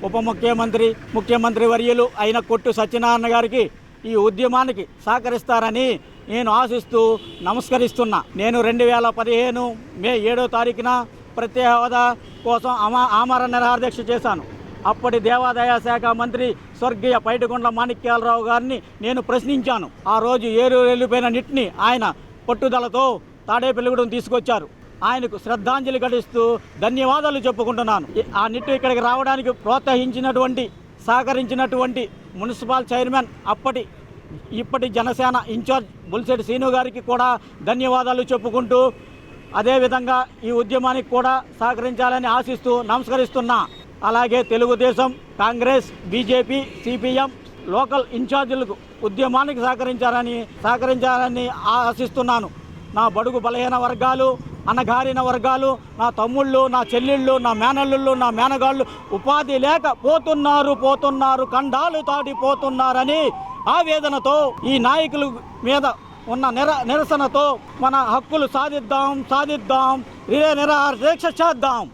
ఉప ముఖ్యమంత్రి ముఖ్యమంత్రి వర్యులు అయిన కొట్టు సత్యనారాయణ గారికి ఈ ఉద్యమానికి సహకరిస్తారని నేను ఆశిస్తూ నమస్కరిస్తున్నా. నేను 2015 మే 7వ తారీఖున ప్రత్యేక హోదా కోసం ఆమరణ నిరాహారదీక్ష చేశాను. అప్పటి దేవాదాయ శాఖ మంత్రి స్వర్గీయ పైడికొండల మాణిక్యాలరావు గారిని నేను ప్రశ్నించాను. ఆ రోజు ఏరు వెళ్ళిపోయిన నిట్ని ఆయన పట్టుదలతో తాడేపల్లిగూడెం తీసుకొచ్చారు. ఆయనకు శ్రద్ధాంజలి ఘటిస్తూ ధన్యవాదాలు చెప్పుకుంటున్నాను. ఆ నిట్టు ఇక్కడికి రావడానికి ప్రోత్సహించినటువంటి సహకరించినటువంటి మున్సిపల్ చైర్మన్ ఇప్పటి జనసేన ఇన్ఛార్జ్ బుల్సెట్టి శ్రీను గారికి కూడా ధన్యవాదాలు చెప్పుకుంటూ అదేవిధంగా ఈ ఉద్యమానికి కూడా సహకరించాలని ఆశిస్తూ నమస్కరిస్తున్నా. అలాగే Telugu Desam, Congress, BJP, CPM local ఇన్ఛార్జీలకు ఉద్యమానికి సహకరించాలని ఆశిస్తున్నాను. నా బడుగు బలహీన వర్గాలు, అణగారిన వర్గాలు, నా తమ్ముళ్ళు, నా చెల్లెళ్ళు, నా మేనల్లుళ్ళు, నా మేనగాళ్ళు ఉపాధి లేక పోతున్నారు, ఖండాలు దాటిపోతున్నారని ఆవేదనతో ఈ నాయకుల మీద ఉన్న నిరసనతో మన హక్కులు సాధిద్దాం, రిలే నిరాహార దీక్ష చేద్దాం.